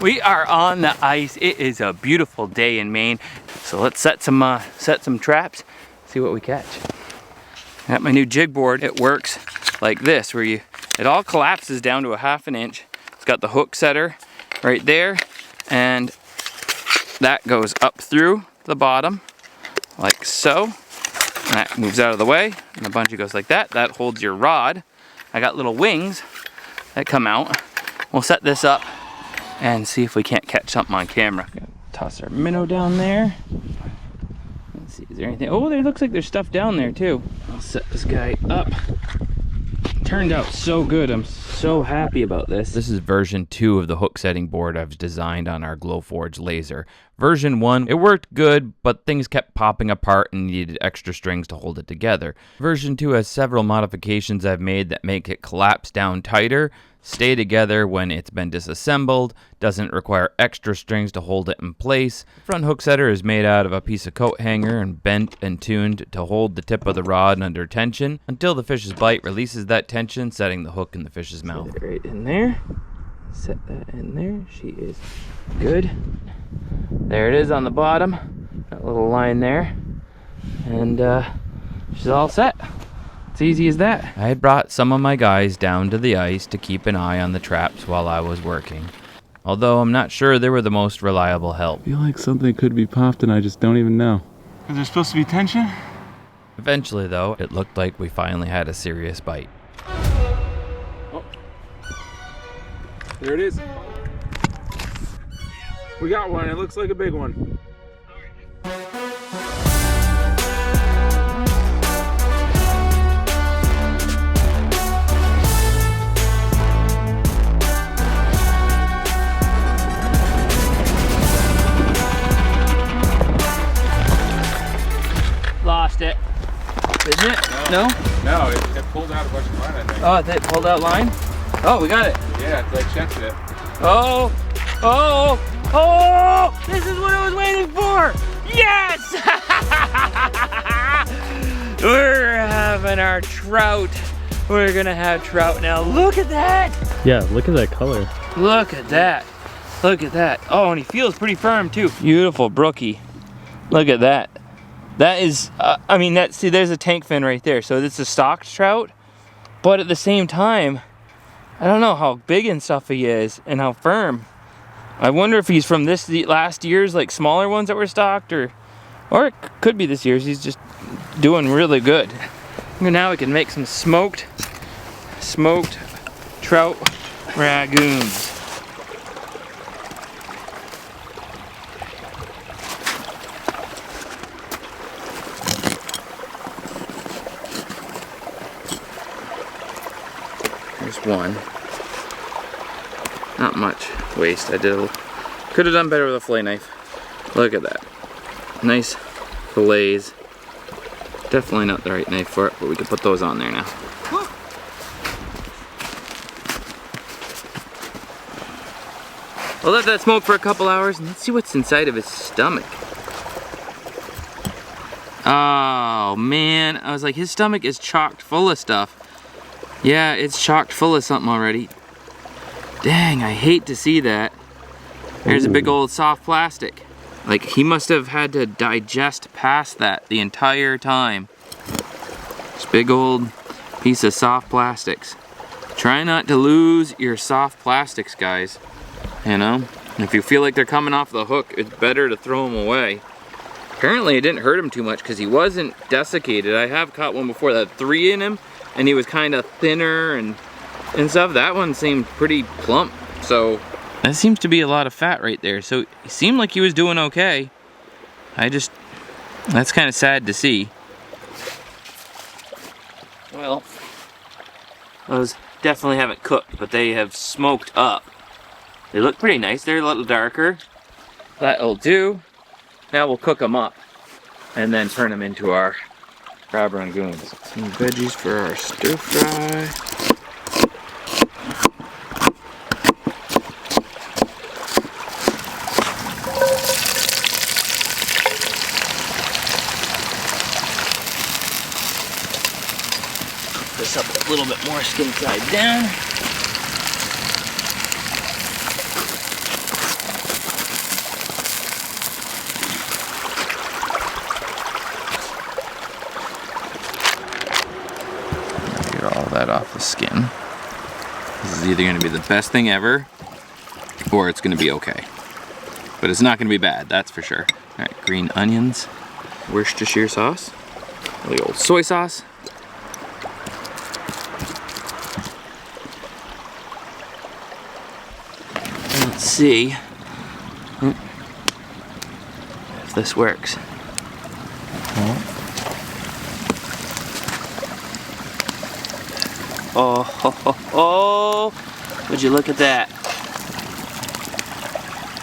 We are on the ice. It is a beautiful day in Maine. So let's set some traps, see what we catch. I got my new jig board. It works like this, where it all collapses down to a 1/2 inch. It's got the hook setter right there, and that goes up through the bottom like so. And that moves out of the way, and the bungee goes like that. That holds your rod. I got little wings that come out. We'll set this up and see if we can't catch something on camera. Toss our minnow down there. Let's see, is there anything? Oh, there looks like there's stuff down there too. I'll set this guy up. Turned out so good. I'm so happy about this. This is version 2 of the hook setting board I've designed on our Glowforge laser. Version 1, it worked good, but things kept popping apart and needed extra strings to hold it together. Version 2 has several modifications I've made that make it collapse down tighter, stay together when it's been disassembled, doesn't require extra strings to hold it in place. The front hook setter is made out of a piece of coat hanger and bent and tuned to hold the tip of the rod under tension until the fish's bite releases that tension, setting the hook in the fish's mouth. Set it right in there. Set that in there. She is good. There it is on the bottom. That little line there. And she's all set. It's easy as that. I had brought some of my guys down to the ice to keep an eye on the traps while I was working. Although I'm not sure they were the most reliable help. I feel like something could be popped and I just don't even know. Is there supposed to be tension? Eventually though, it looked like we finally had a serious bite. Oh. There it is. We got one. It looks like a big one. Lost it. Didn't it? No? No, it pulled out a bunch of line, I think. Oh, it pulled out line? Oh, we got it. Yeah, it's like checked it. Oh! Oh! Oh! This is what I was waiting for! Yes! We're having our trout. We're gonna have trout now. Look at that! Yeah, look at that color. Look at that. Look at that. Oh, and he feels pretty firm too. Beautiful brookie. Look at that. That is, I mean, see, there's a tank fin right there. So it's a stocked trout, but at the same time, I don't know how big and stuff he is and how firm. I wonder if he's from this last year's, like smaller ones that were stocked, or it could be this year's. He's just doing really good. And now we can make some smoked trout rangoons. There's one. Not much waste. Could have done better with a fillet knife. Look at that. Nice fillets. Definitely not the right knife for it, but we can put those on there now. I'll let that smoke for a couple hours and let's see what's inside of his stomach. Oh man, I was like, his stomach is chocked full of stuff. Yeah, it's chocked full of something already. Dang, I hate to see that. There's a big old soft plastic. Like, he must have had to digest past that the entire time. This big old piece of soft plastics. Try not to lose your soft plastics, guys. You know? If you feel like they're coming off the hook, it's better to throw them away. Apparently it didn't hurt him too much because he wasn't desiccated. I have caught one before that had 3 in him and he was kind of thinner and stuff. That one seemed pretty plump. So that seems to be a lot of fat right there. So he seemed like he was doing okay. That's kind of sad to see. Well, those definitely haven't cooked, but they have smoked up. They look pretty nice. They're a little darker. That'll do. Now we'll cook them up and then turn them into our Crab Rangoons. Some veggies for our stir fry. This up a little bit more, skin side down. peel that off the skin. This is either gonna be the best thing ever, or it's gonna be okay. But it's not gonna be bad, that's for sure. All right, green onions, Worcestershire sauce, the old soy sauce. Let's see if this works. Oh, ho, ho, ho. Would you look at that?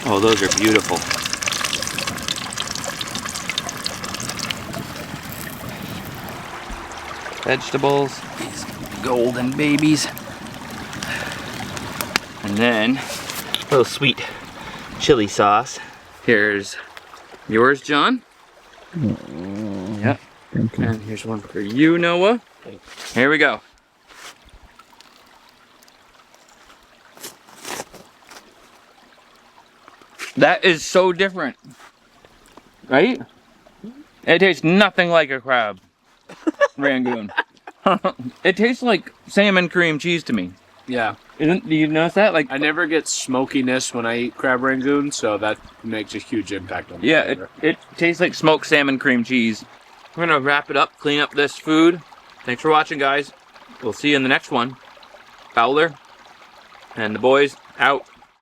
Oh, those are beautiful. Vegetables, these golden babies. And then a little sweet chili sauce. Here's yours, John. Yep. Thank you. And here's one for you, Noah. Here we go. That is so different, right? It tastes nothing like a crab rangoon. It tastes like salmon cream cheese to me. Yeah. Do you notice that? Like, I never get smokiness when I eat crab rangoon, so that makes a huge impact on the yeah, flavor. it tastes like smoked salmon cream cheese. We're gonna wrap it up, clean up this food. Thanks for watching, guys. We'll see you in the next one. Fowler and the boys out.